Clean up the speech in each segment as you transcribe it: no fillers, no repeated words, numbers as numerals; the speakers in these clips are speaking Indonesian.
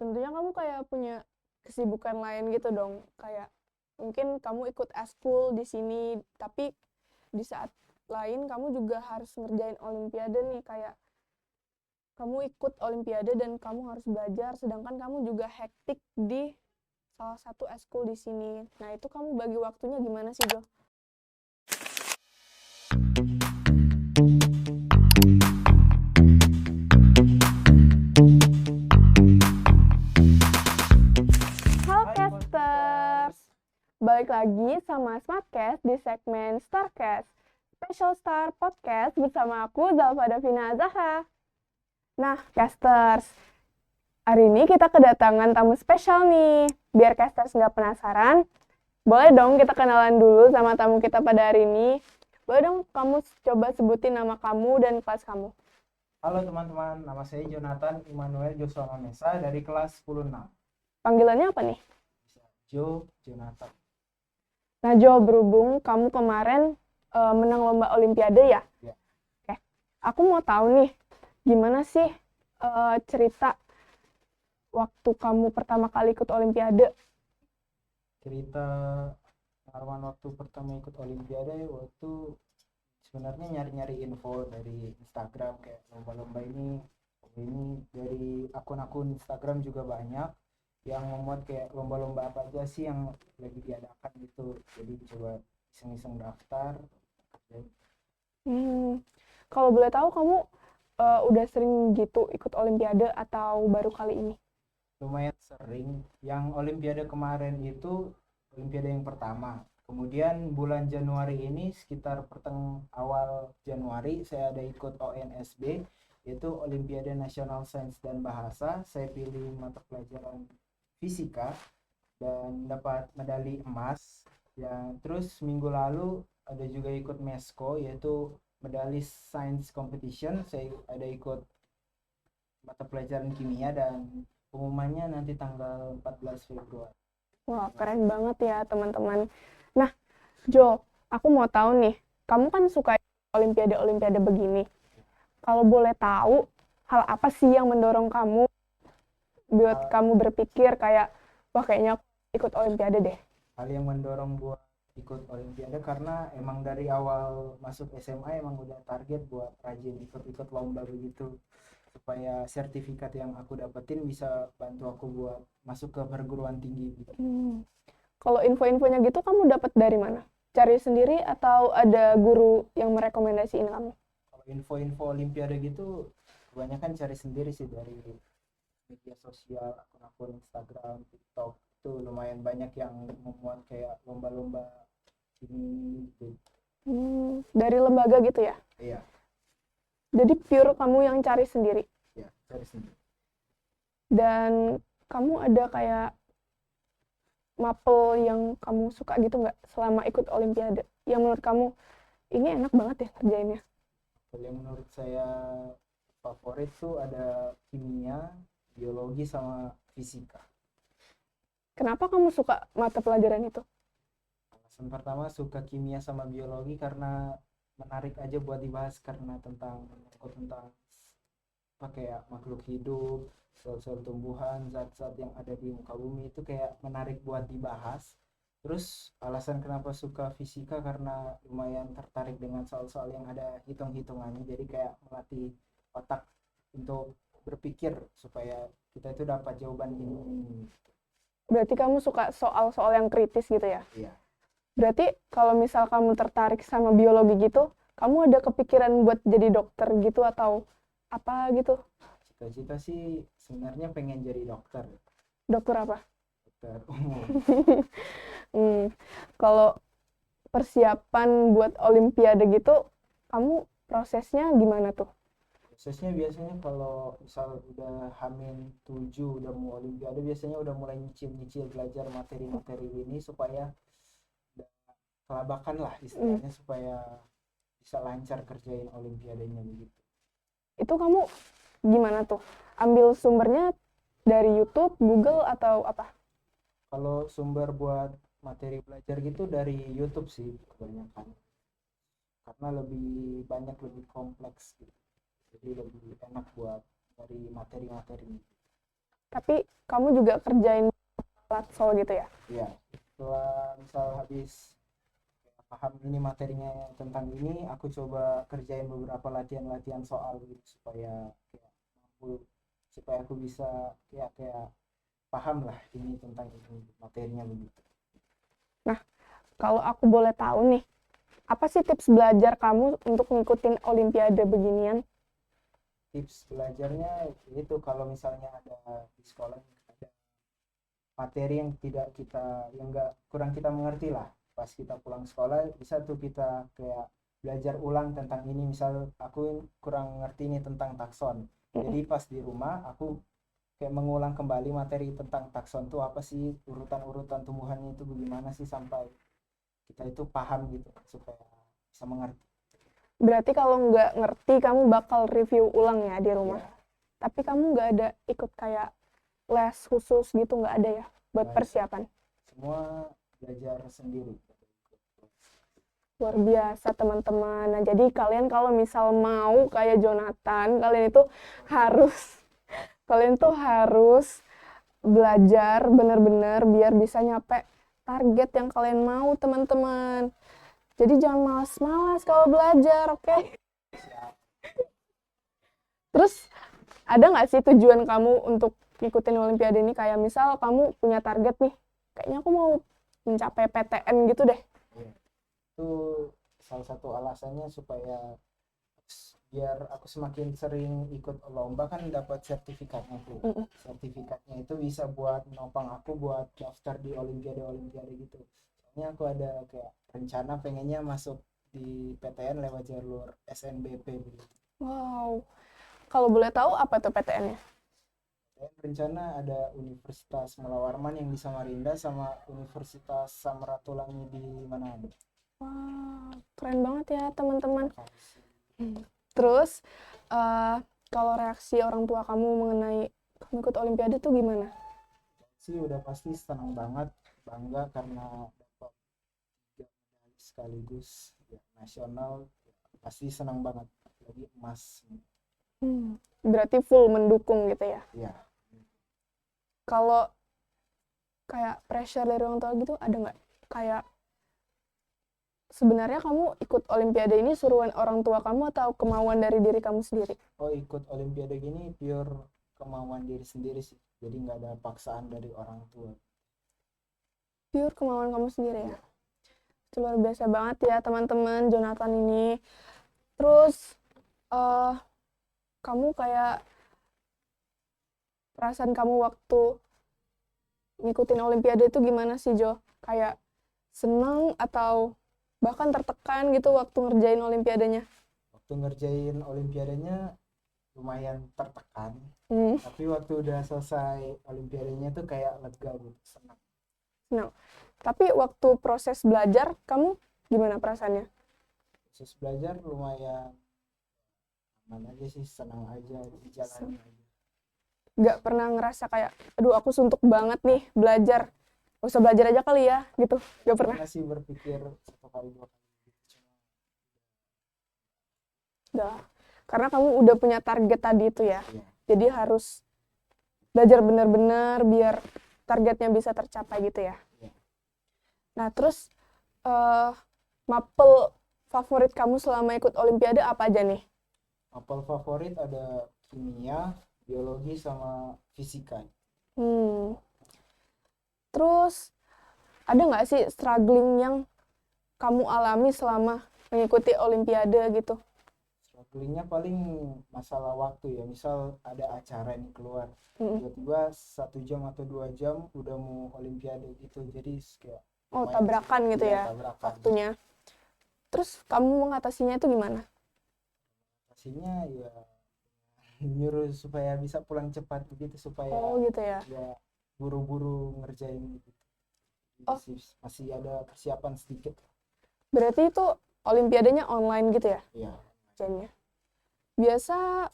tentunya kamu kayak punya kesibukan lain gitu dong. Kayak mungkin kamu ikut eskul di sini, tapi di saat lain kamu juga harus ngerjain olimpiade nih. Kayak kamu ikut olimpiade dan kamu harus belajar, sedangkan kamu juga hektik di salah satu eskul di sini. Nah, itu kamu bagi waktunya gimana sih, Jo? Halo Casters, balik lagi sama Smartcast di segmen Starcast, Special Star Podcast bersama aku Zalfa Davina Zahra. Nah, Casters, hari ini kita kedatangan tamu spesial nih. Biar Casters nggak penasaran, boleh dong kita kenalan dulu sama tamu kita pada hari ini. Boleh dong kamu coba sebutin nama kamu dan kelas kamu. Halo teman-teman, nama saya Jonathan Immanuel Joshua Mamesa dari kelas 10-6. Panggilannya apa nih? Bisa Jonathan. Nah, Jo, berhubung kamu kemarin menang lomba olimpiade ya? Ya. Oke, aku mau tahu nih, gimana sih cerita waktu kamu pertama kali ikut olimpiade? Cerita pengalaman waktu pertama ikut olimpiade, waktu sebenarnya nyari-nyari info dari Instagram kayak lomba-lomba ini dari akun-akun Instagram juga banyak yang memuat kayak lomba-lomba apa aja sih yang lagi diadakan gitu. Jadi coba iseng-iseng daftar. Kalau boleh tahu kamu udah sering gitu ikut olimpiade atau baru kali ini? Lumayan sering. Yang olimpiade kemarin itu olimpiade yang pertama. Kemudian bulan Januari ini sekitar awal Januari saya ada ikut ONSB, yaitu Olimpiade Nasional Sains dan Bahasa. Saya pilih mata pelajaran fisika dan dapat medali emas. Ya, terus minggu lalu ada juga ikut MESCO, yaitu medali science competition. Saya ada ikut mata pelajaran kimia dan pengumumannya nanti tanggal 14 Februari. Wah, keren banget ya teman-teman. Nah, Jo, aku mau tahu nih, kamu kan suka olimpiade-olimpiade begini. Kalau boleh tahu, hal apa sih yang mendorong kamu buat kamu berpikir kayak, wah kayaknya aku ikut olimpiade deh? Hal yang mendorong buat ikut olimpiade karena emang dari awal masuk SMA emang udah target buat rajin ikut-ikut lomba begitu, supaya sertifikat yang aku dapetin bisa bantu aku buat masuk ke perguruan tinggi gitu. Kalau info-infonya gitu kamu dapat dari mana? Cari sendiri atau ada guru yang merekomendasiin kamu? Kalau info-info olimpiade gitu kebanyakan cari sendiri sih dari media sosial, akun-akun Instagram, TikTok. Itu lumayan banyak yang memuat kayak lomba-lomba ini gitu. Dari lembaga gitu ya? Iya. Jadi pure kamu yang cari sendiri? Ya, cari sendiri. Dan kamu ada kayak mapel yang kamu suka gitu nggak selama ikut olimpiade? Yang menurut kamu, ini enak banget ya kerjainnya? Kalau yang menurut saya favorit tuh ada kimia, biologi, sama fisika. Kenapa kamu suka mata pelajaran itu? Alasan pertama suka kimia sama biologi karena menarik aja buat dibahas karena tentang apa kayak makhluk hidup, sel-sel tumbuhan, zat-zat yang ada di muka bumi itu kayak menarik buat dibahas. Terus alasan kenapa suka fisika karena lumayan tertarik dengan soal-soal yang ada hitung-hitungannya, jadi kayak melatih otak untuk berpikir supaya kita itu dapat jawaban ini. Berarti kamu suka soal-soal yang kritis gitu ya? Iya. Berarti kalau misal kamu tertarik sama biologi gitu, kamu ada kepikiran buat jadi dokter gitu atau apa gitu? Cita-cita sih sebenarnya pengen jadi dokter. Dokter apa? Dokter umum. Kalau persiapan buat olimpiade gitu, kamu prosesnya gimana tuh? Prosesnya biasanya kalau misal udah Hamin 7 udah mau olimpiade, biasanya udah mulai nyicil-nyicil belajar materi-materi ini supaya udah kelabakan lah istilahnya, supaya bisa lancar kerjain olimpiadenya begitu. Itu kamu gimana tuh? Ambil sumbernya dari YouTube, Google, atau apa? Kalau sumber buat materi belajar gitu dari YouTube sih kebanyakan, karena lebih banyak, lebih kompleks gitu, jadi lebih enak buat dari materi-materi. Tapi kamu juga kerjain latsol gitu ya? Iya, setelah misal habis paham ini materinya tentang ini, aku coba kerjain beberapa latihan-latihan soal gitu supaya kayak mampu, supaya aku bisa kayak paham lah ini tentang ini materinya begitu. Nah, kalau aku boleh tahu nih, apa sih tips belajar kamu untuk ngikutin olimpiade beginian? Tips belajarnya itu kalau misalnya ada di sekolah ada materi yang tidak kita yang enggak kurang kita mengerti lah, pas kita pulang sekolah bisa tuh kita kayak belajar ulang tentang ini. Misal aku kurang ngerti nih tentang takson, jadi pas di rumah aku kayak mengulang kembali materi tentang takson tuh apa sih, urutan-urutan tumbuhannya itu bagaimana sih, sampai kita itu paham gitu supaya bisa mengerti. Berarti kalau nggak ngerti, kamu bakal review ulang ya di rumah? Ya, Tapi kamu nggak ada ikut kayak les khusus gitu, nggak ada ya buat nggak ada. persiapan? Semua belajar sendiri. Luar biasa teman-teman. Nah, jadi kalian kalau misal mau kayak Jonathan, kalian tuh harus belajar bener-bener biar bisa nyampe target yang kalian mau, teman-teman. Jadi jangan malas-malas kalau belajar, oke? Terus ada nggak sih tujuan kamu untuk ngikutin olimpiade ini? Kayak misal kamu punya target nih, kayaknya aku mau mencapai PTN gitu deh. Itu salah satu alasannya supaya biar aku semakin sering ikut lomba kan dapat sertifikatnya tuh. Sertifikatnya itu bisa buat nopang aku buat daftar di olimpiade gitu. Soalnya aku ada kayak rencana pengennya masuk di PTN lewat jalur SNBP gitu. Wow, kalau boleh tahu apa tuh PTN-nya? Dan rencana ada Universitas Mula Warman yang di Samarinda sama Universitas Samratulangi di Manado. Wow, keren banget ya teman-teman. Terus kalau reaksi orang tua kamu mengenai kamu ikut olimpiade tuh gimana? Sih udah pasti senang banget, bangga karena dapat 3 medali sekaligus ya, nasional ya, pasti senang banget, lagi emas. Berarti full mendukung gitu ya? Ya, Kalau kayak pressure dari orang tua gitu ada nggak? Kayak sebenarnya kamu ikut olimpiade ini suruhan orang tua kamu atau kemauan dari diri kamu sendiri? oh ikut olimpiade gini pure kemauan diri sendiri sih, jadi nggak ada paksaan dari orang tua. Pure kemauan kamu sendiri ya? Itu luar biasa banget ya teman-teman, Jonathan ini. Terus kamu kayak perasaan kamu waktu ngikutin olimpiade itu gimana sih, Jo? Kayak seneng atau bahkan tertekan gitu waktu ngerjain olimpiadenya? Waktu ngerjain olimpiadenya lumayan tertekan, tapi waktu udah selesai olimpiadanya tuh kayak lega gitu, senang. Nah, tapi waktu proses belajar kamu gimana perasaannya? Proses belajar lumayan aman aja sih, senang aja, dijalanin aja. Gak pernah ngerasa kayak, aduh aku suntuk banget nih belajar, gak usah belajar aja kali ya gitu? Gak pernah? Masih berpikir 1 kali 2 kali gitu, cuma Udah, karena kamu udah punya target tadi itu ya, ya, jadi harus belajar benar-benar biar targetnya bisa tercapai gitu ya. ya. Nah terus mapel favorit kamu selama ikut olimpiade apa aja nih? Mapel favorit ada kimia, biologi, sama fisika. Terus ada nggak sih struggling yang kamu alami selama mengikuti olimpiade gitu? Strugglingnya paling masalah waktu ya, misal ada acara yang keluar tiba-tiba 1 jam atau 2 jam udah mau olimpiade gitu, jadi kayak Tabrakan gitu ya tabrakan. waktunya. Terus kamu mengatasinya itu gimana? Pastinya ya nyuruh supaya bisa pulang cepat begitu, supaya gitu ya. ya buru-buru ngerjain gitu. Masih ada persiapan sedikit. Berarti itu olimpiadenya online gitu ya? Iya. Jadinya. Biasa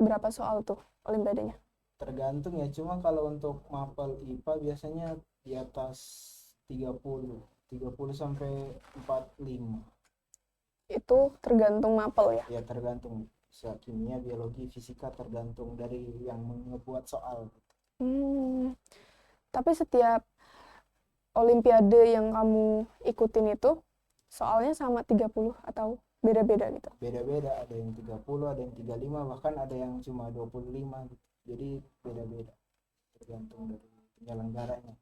berapa soal tuh olimpiadenya? Tergantung ya, cuma kalau untuk mapel IPA biasanya di atas 30 sampai 45. Itu tergantung mapel ya? Ya tergantung. bisa kimia, biologi, fisika, tergantung dari yang ngebuat soal. Tapi setiap olimpiade yang kamu ikutin itu soalnya sama 30 atau beda-beda gitu? Beda-beda, ada yang 30, ada yang 35, bahkan ada yang cuma 25 gitu. Jadi beda-beda tergantung dari penyelenggaranya.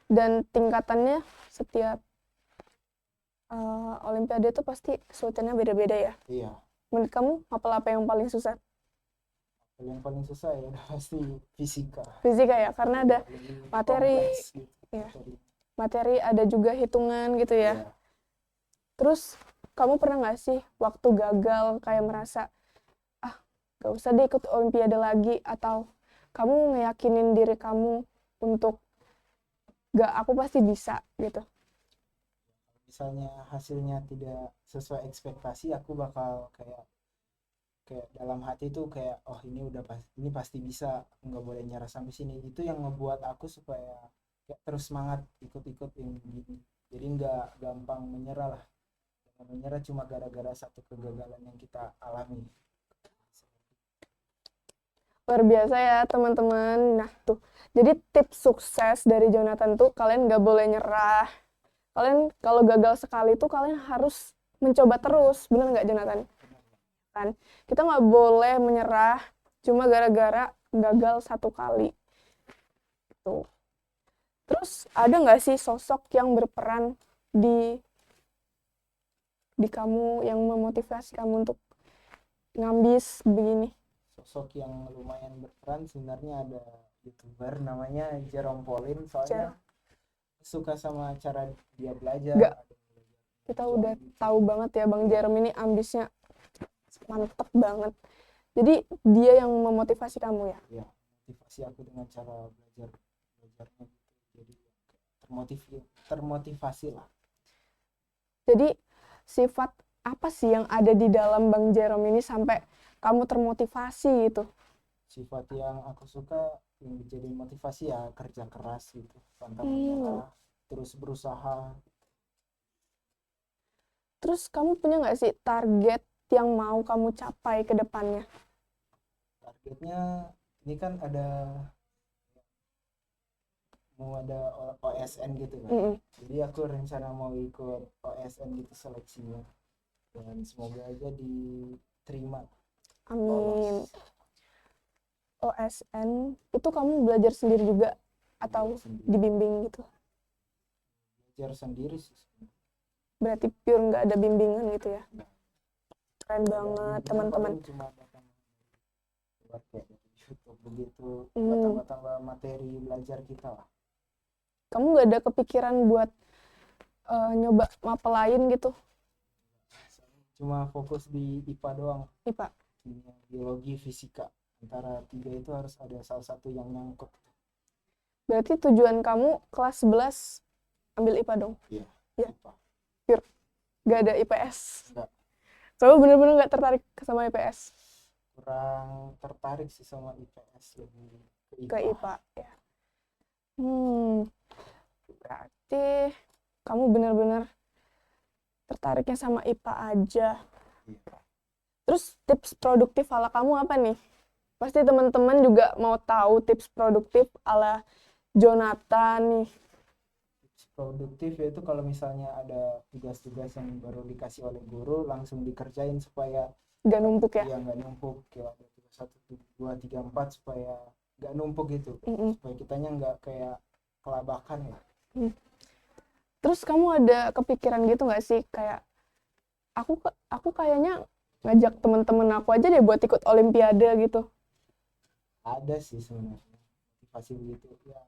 Dan tingkatannya setiap olimpiade itu pasti kesulitannya beda-beda ya? Iya. Menurut kamu apa yang paling susah? Yang paling susah ya udah pasti fisika. Fisika ya, karena ada Lebih materi, kompleks gitu. ya, materi ada juga hitungan gitu ya. Iya. Terus kamu pernah nggak sih waktu gagal kayak merasa gak usah deh ikut olimpiade lagi, atau kamu ngeyakinin diri kamu untuk aku pasti bisa gitu? Misalnya hasilnya tidak sesuai ekspektasi, aku bakal kayak dalam hati tuh kayak ini pasti bisa, nggak boleh nyerah sampai sini. Itu yang ngebuat aku supaya kayak terus semangat ikut-ikut ini. Jadi nggak gampang menyerah lah. Jangan menyerah cuma gara-gara satu kegagalan yang kita alami. Luar biasa ya teman-teman. Nah tuh, jadi tips sukses dari Jonathan tuh kalian gak boleh nyerah. Kalian kalau gagal sekali tuh kalian harus mencoba terus. Bener gak Jonathan? Kan? Kita gak boleh menyerah cuma gara-gara gagal satu kali. Tuh. Terus ada gak sih sosok yang berperan di kamu yang memotivasi kamu untuk ngambis begini? Sosok yang lumayan berperan sebenarnya ada YouTuber namanya Jerome Pauline, soalnya suka sama cara dia belajar. Kita udah tahu banget ya Bang Jerome ini ambisnya mantep banget. Jadi dia yang memotivasi kamu ya? Iya, motivasi aku dengan cara belajarnya gitu. Jadi termotivasi lah. Jadi sifat apa sih yang ada di dalam Bang Jerome ini sampai kamu termotivasi gitu? Sifat yang aku suka yang jadi motivasi ya kerja keras gitu, pantang menyerah, terus berusaha. Terus kamu punya nggak sih target yang mau kamu capai ke depannya? Targetnya ini kan mau ada OSN gitu kan. Jadi aku rencana mau ikut OSN gitu seleksinya, dan semoga aja diterima. Amin. OSN itu kamu belajar sendiri juga atau dibimbing gitu? Belajar sendiri sih. Berarti pure nggak ada bimbingan gitu ya? Keren banget teman-teman. Cuma buat kayak YouTube begitu, tambah-tambah materi belajar kita lah. Kamu nggak ada kepikiran buat nyoba mapel lain gitu? Cuma fokus di IPA doang. IPA? Kimia, biologi, fisika. Antara 3 itu harus ada salah satu yang nyangkut. Berarti tujuan kamu kelas 11 ambil IPA dong? Iya, ya. IPA. Pure? Gak ada IPS? Enggak. Kamu bener-bener gak tertarik sama IPS? Kurang tertarik sih sama IPS, lebih ke IPA. Ke IPA, ya. Berarti kamu bener-bener tertariknya sama IPA aja. Iya. Terus tips produktif ala kamu apa nih? Pasti teman-teman juga mau tahu tips produktif ala Jonathan nih. Tips produktif yaitu kalau misalnya ada tugas-tugas yang baru dikasih oleh guru, langsung dikerjain supaya nggak numpuk ya? Iya, nggak numpuk. Kayak ada tugas 1, 2, 3, 4 supaya nggak numpuk gitu. Supaya kitanya nggak kayak kelabakan ya. Terus kamu ada kepikiran gitu nggak sih kayak aku kayaknya ngajak teman-teman aku aja deh buat ikut olimpiade gitu? Ada sih sebenarnya motivasi begitu ya.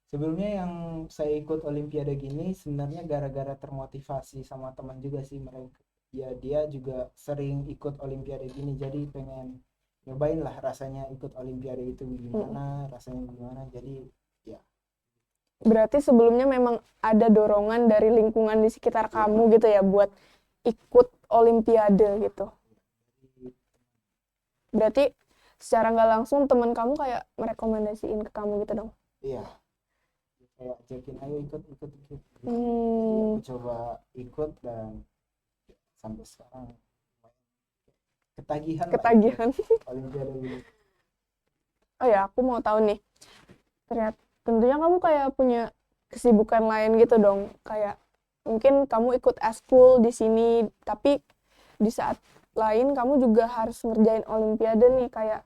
Sebelumnya yang saya ikut olimpiade gini sebenarnya gara-gara termotivasi sama teman juga sih, mereka ya dia juga sering ikut olimpiade gini, jadi pengen nyobain lah rasanya ikut olimpiade itu gimana, rasanya gimana. Jadi ya. Berarti sebelumnya memang ada dorongan dari lingkungan di sekitar kamu gitu ya buat ikut olimpiade gitu. Berarti secara nggak langsung teman kamu kayak merekomendasiin ke kamu gitu dong? Iya, kayak ajakin ayo ikut. Jadi aku coba ikut dan sampai sekarang ketagihan lah Ketagihan. Olimpiade ini. Oh ya, aku mau tahu nih. Ternyata tentunya kamu kayak punya kesibukan lain gitu dong. Kayak mungkin kamu ikut eskul di sini, tapi di saat lain kamu juga harus ngerjain olimpiade nih. Kayak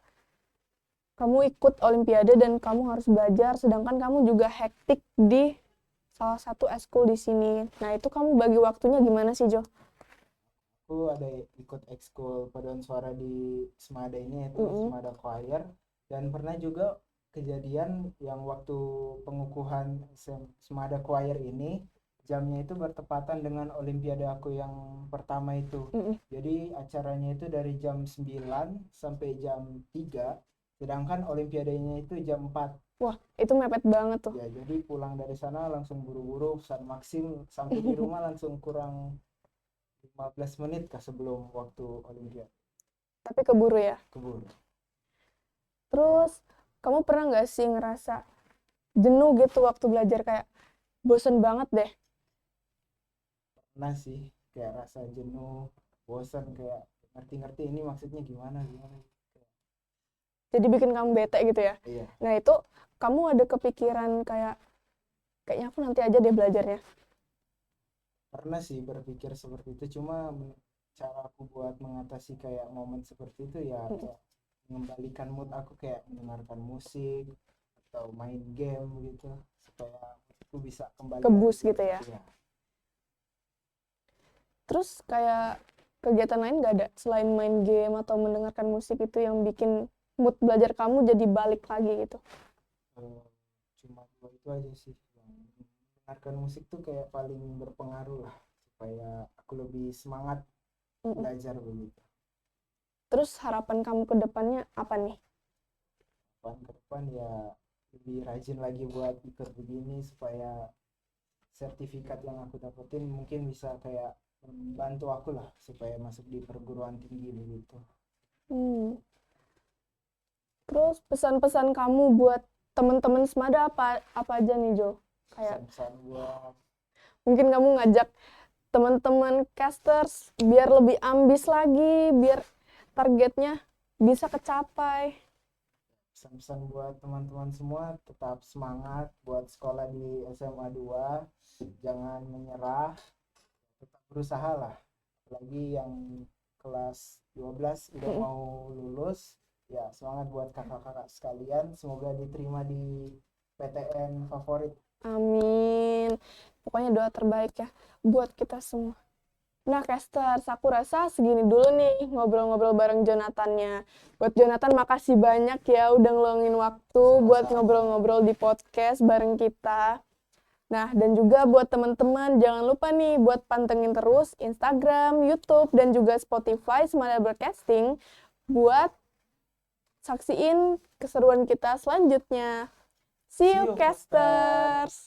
kamu ikut olimpiade dan kamu harus belajar, sedangkan kamu juga hektik di salah satu eskul di sini. Nah, itu kamu bagi waktunya gimana sih, Jo? Aku ada ikut ekskul paduan suara di Semada ini, yaitu Semada Choir, dan pernah juga kejadian yang waktu pengukuhan Semada Choir ini jamnya itu bertepatan dengan olimpiade aku yang pertama itu. Jadi acaranya itu dari jam 9 sampai jam 3, sedangkan olimpiadenya itu jam 4. Wah, itu mepet banget tuh. Ya, jadi pulang dari sana langsung buru-buru, pesan Maxim, sampai di rumah langsung kurang 15 menit kah sebelum waktu olimpiade. Tapi keburu ya? Keburu. Terus, kamu pernah nggak sih ngerasa jenuh gitu waktu belajar, kayak bosen banget deh? Pernah sih, kayak rasa jenuh, bosan, kayak ngerti-ngerti ini maksudnya gimana. Jadi bikin kamu bete gitu ya? Iya. Nah, itu kamu ada kepikiran kayaknya aku nanti aja deh belajarnya? Pernah sih berpikir seperti itu, cuma cara aku buat mengatasi kayak momen seperti itu ya kayak mengembalikan mood aku, kayak mendengarkan musik atau main game gitu, supaya aku bisa kembali Kebus lagi. gitu ya? Iya. Terus kayak kegiatan lain nggak ada selain main game atau mendengarkan musik itu yang bikin mood belajar kamu jadi balik lagi gitu? Cuma dua itu aja sih. Mendengarkan musik tuh kayak paling berpengaruh lah, supaya aku lebih semangat belajar begitu. Terus harapan kamu ke depannya apa nih? Ke depan ya lebih rajin lagi buat ikut begini, supaya sertifikat yang aku dapetin mungkin bisa kayak bantu aku lah supaya masuk di perguruan tinggi begitu. Terus pesan-pesan kamu buat teman-teman Semada apa aja nih, Jo? Kayak Pesan buat mungkin kamu ngajak teman-teman casters biar lebih ambis lagi, biar targetnya bisa kecapai. pesan-pesan buat teman-teman semua, tetap semangat buat sekolah di SMA 2, jangan menyerah, tetap berusaha lah. Apalagi yang kelas 12 udah mau lulus, ya semangat buat kakak-kakak sekalian, semoga diterima di PTN favorit. Amin. Pokoknya doa terbaik ya buat kita semua. Nah, casters, aku rasa segini dulu nih ngobrol-ngobrol bareng Jonathan-nya. Buat Jonathan, makasih banyak ya udah ngeluangin waktu buat ngobrol-ngobrol di podcast bareng kita. Nah, dan juga buat teman-teman, jangan lupa nih buat pantengin terus Instagram, YouTube, dan juga Spotify Semada Broadcasting buat saksiin keseruan kita selanjutnya. See you, casters!